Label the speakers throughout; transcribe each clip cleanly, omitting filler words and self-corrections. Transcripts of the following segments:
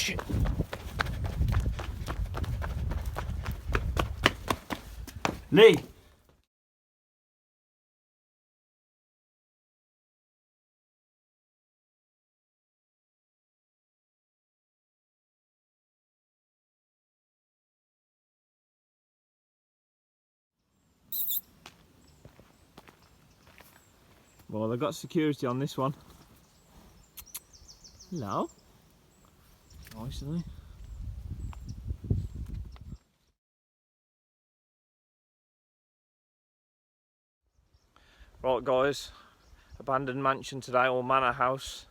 Speaker 1: Shit. Lee! Well, they've got security on this one. Hello. Nice, isn't he? Right guys, abandoned mansion today, or manor house.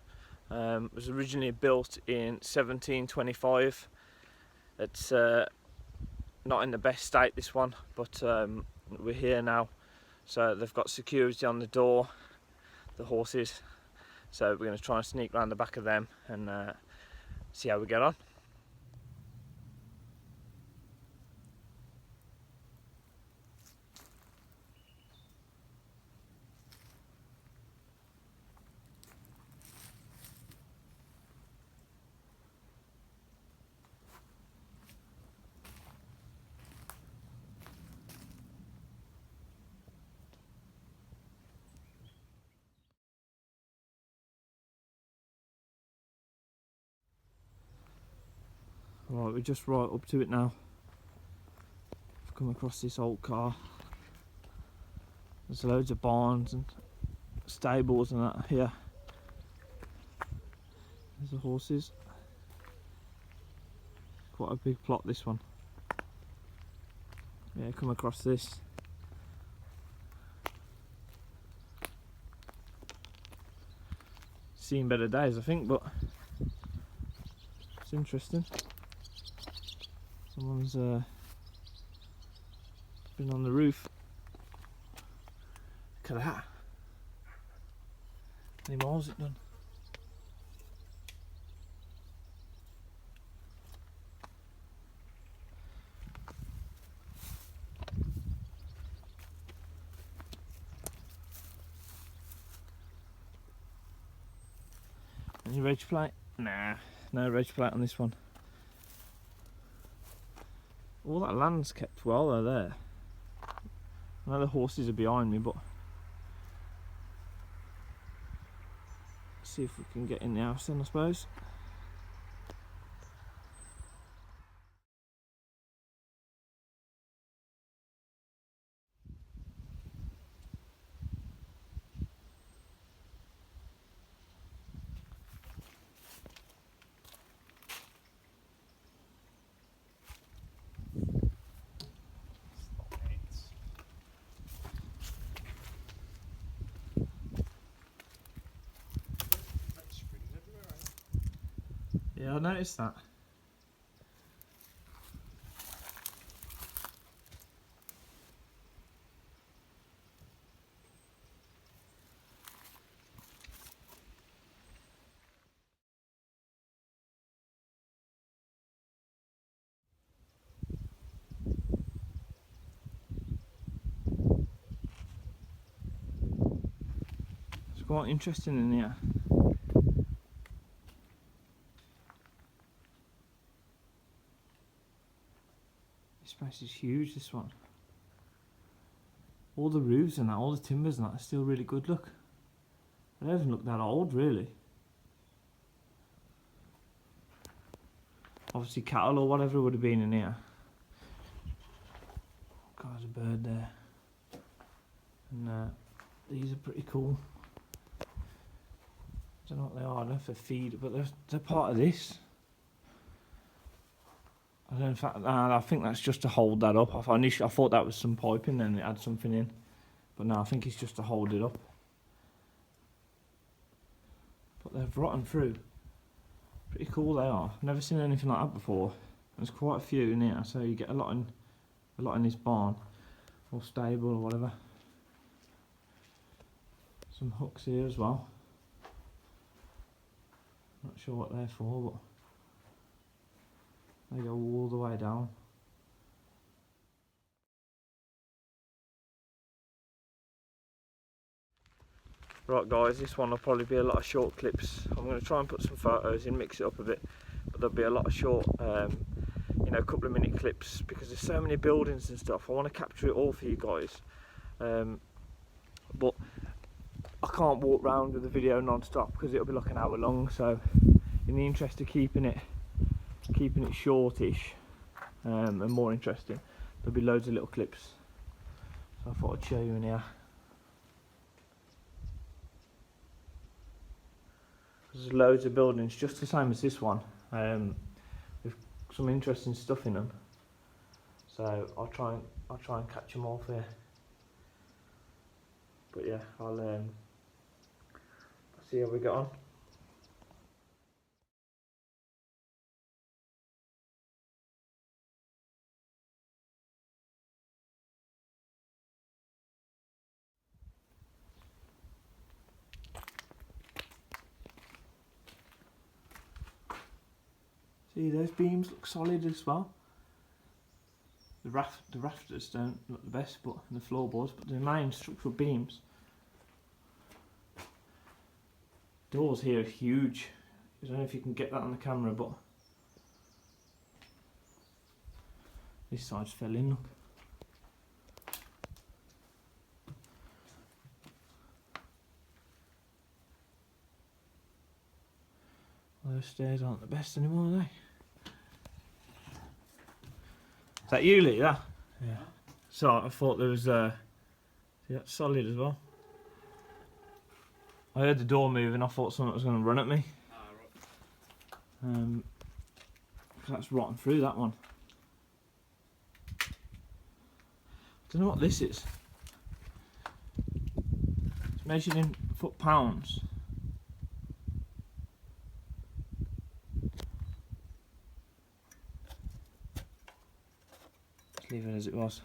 Speaker 1: Was originally built in 1725. It's not in the best state, this one, but we're here now. So they've got security on the door, the horses. So we're going to try and sneak around the back of them and see how we get on. Right, we're just right up to it now. I've come across this old car. There's loads of barns and stables and that here. There's the horses. Quite a big plot, this one. Yeah, come across this. Seen better days, I think, but it's interesting. Someone's been on the roof. Look at that. How many miles it done? Any reg plate? Nah, no reg plate on this one. All that land's kept well though there. I know the horses are behind me, but let's see if we can get in the house then, I suppose. Yeah, I noticed that. It's quite interesting in here. This place is huge, this one. All the roofs and that, all the timbers and that are still really good, look. They don't even look that old, really. Obviously cattle or whatever would have been in here. God, there's a bird there. And these are pretty cool. I don't know what they are, I don't know if they're feed, but they're part of this. I don't know if that, I think that's just to hold that up. I thought that was some piping and it had something in. But no, I think it's just to hold it up. But they've rotten through. Pretty cool they are. I've never seen anything like that before. There's quite a few in here, so you get a lot in this barn or stable or whatever. Some hooks here as well. Not sure what they're for, but they go all the way down. Right guys, this one will probably be a lot of short clips. I'm going to try and put some photos in, mix it up a bit. but there'll be a lot of short, you know, couple of minute clips, because there's so many buildings and stuff. I want to capture it all for you guys, but I can't walk around with the video non-stop because it'll be like an hour long. So in the interest of keeping it shortish and more interesting, there'll be loads of little clips. So I thought I'd show you in here. There's loads of buildings just the same as this one, with some interesting stuff in them. So I'll try and catch them all for you. But yeah, I'll see how we get on. See, those beams look solid as well. The rafters don't look the best, but and the floorboards, but the main structural beams. Doors here are huge. I don't know if you can get that on the camera, but this side's fell in, look. Well, those stairs aren't the best anymore, are they? Is that you, Lee? That? Yeah. So I thought there was see, that's solid as well. I heard the door move and I thought someone was going to run at me. That's rotten through that one. I don't know what this is. It's measured in foot-pounds. Leave it as it was.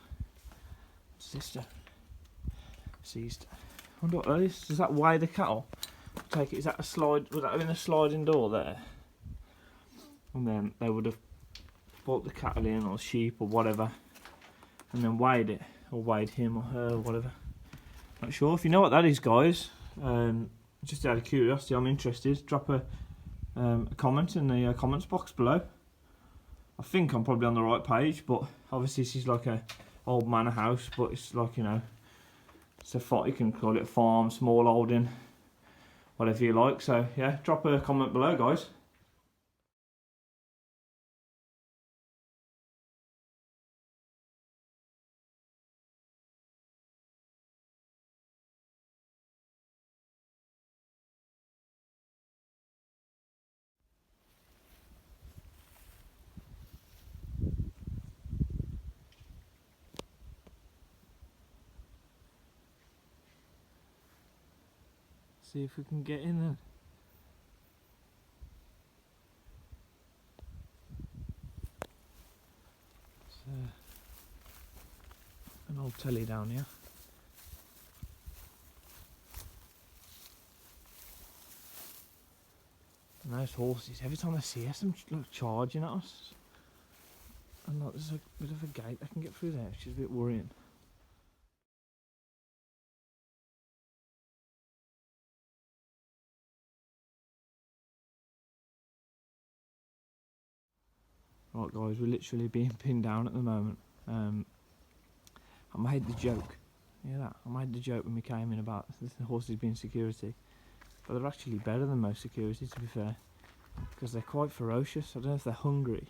Speaker 1: Sister seized. I wonder what that is. Does that weigh the cattle? Take it. Is that a slide? Would that have been a sliding door there? And then they would have brought the cattle in, or sheep, or whatever, and then weighed it, or weighed him or her, or whatever. Not sure. If you know what that is, guys, just out of curiosity, I'm interested. Drop a comment in the comments box below. I think I'm probably on the right page, but obviously this is like a old manor house, but it's like, you know, it's a you can call it a farm, small holding, whatever you like. So yeah, drop a comment below, guys. See if we can get in there. It's an old telly down here. And those horses, every time I see us, I'm like charging at us. And like, there's a bit of a gate I can get through there, which is a bit worrying. Right guys, we're literally being pinned down at the moment. I made the joke, hear that? I made the joke when we came in about the horses being security, but they're actually better than most security, to be fair, because they're quite ferocious. I don't know if they're hungry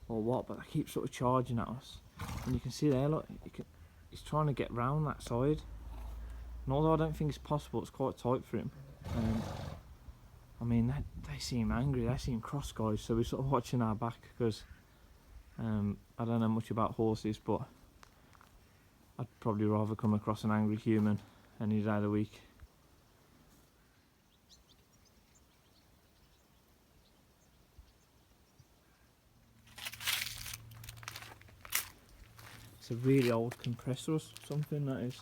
Speaker 1: or what, but they keep sort of charging at us. And you can see there, look, he's trying to get round that side, and although I don't think it's possible, it's quite tight for him. I mean, they seem angry, they seem cross, guys, so we're sort of watching our back, because I don't know much about horses, but I'd probably rather come across an angry human any day of the week. It's a really old compressor or something, that is.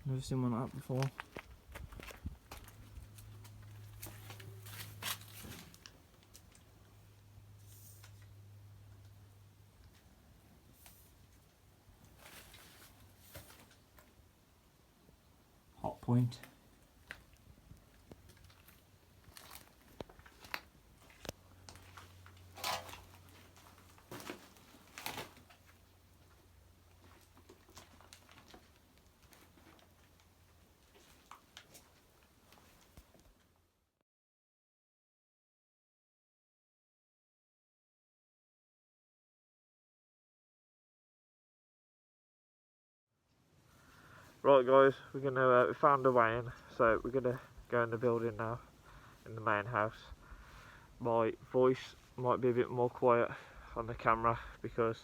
Speaker 1: Never seen one like that before. Hot point. Right guys, we're gonna we found a way in, so we're gonna go in the building now, in the main house. My voice might be a bit more quiet on the camera because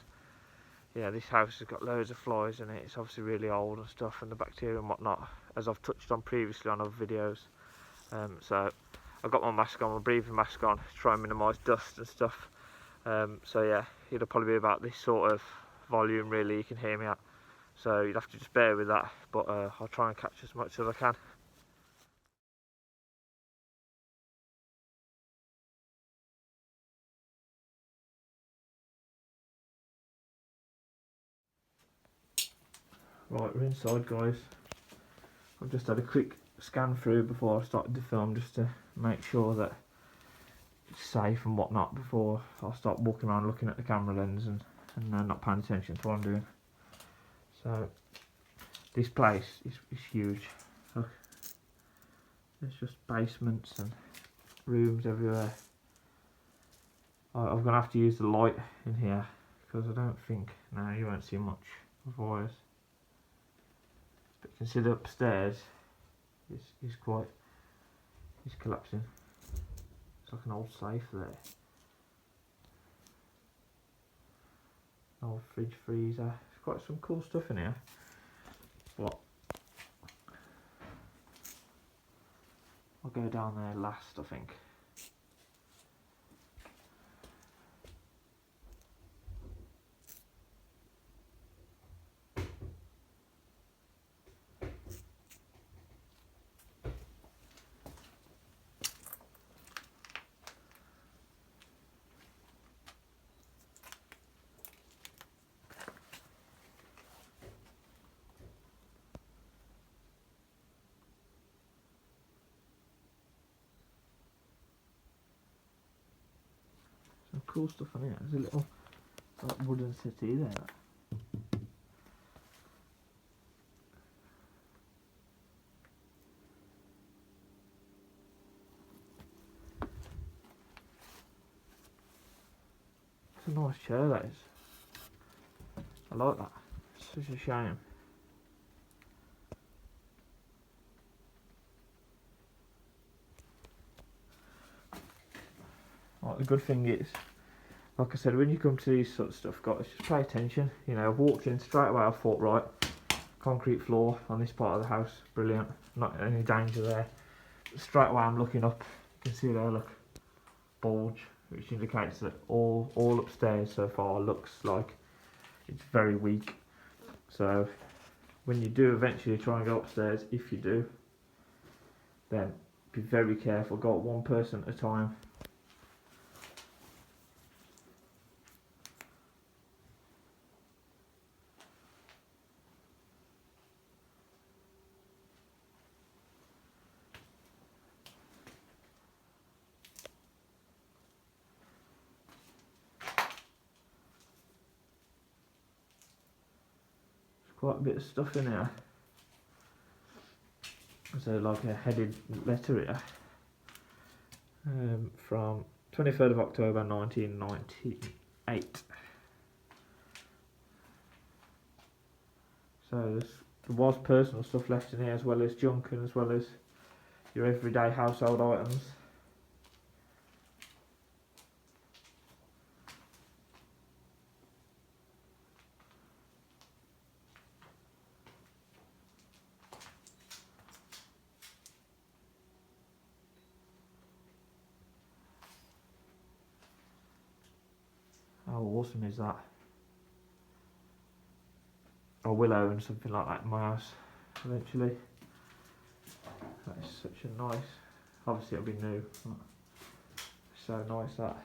Speaker 1: yeah, this house has got loads of flies in it. It's obviously really old and stuff, and the bacteria and whatnot, as I've touched on previously on other videos. So I've got my mask on, my breathing mask on, to try and minimise dust and stuff. So yeah, it'll probably be about this sort of volume really you can hear me at. So you'd have to just bear with that, but I'll try and catch as much as I can. Right, we're inside guys. I've just had a quick scan through before I started the film just to make sure that it's safe and whatnot before I start walking around looking at the camera lens and not paying attention to what I'm doing. So this place is huge. Look, there's just basements and rooms everywhere. I'm gonna have to use the light in here because I don't think, no, you won't see much otherwise. But you can see the upstairs is quite, it's collapsing. It's like an old safe there. Old fridge, freezer. There's quite some cool stuff in here. But I'll go down there last, I think. Some cool stuff on here. There's a little like wooden settee there. It's a nice chair that is. I like that. It's such a shame. Like, the good thing is, like I said, when you come to these sort of stuff, guys, just pay attention. You know, I've walked in straight away, I thought, right, concrete floor on this part of the house, brilliant, not any danger there. Straight away I'm looking up, you can see there, look, bulge, which indicates that all upstairs so far looks like it's very weak. So when you do eventually try and go upstairs, if you do, then be very careful, go up one person at a time. Quite a bit of stuff in here. So like a headed letter here from 23rd of October 1998. So there was personal stuff left in here as well as junk and as well as your everyday household items. How awesome is that? I will own something like that in my house eventually. That is such a nice, obviously it'll be new, but so nice that.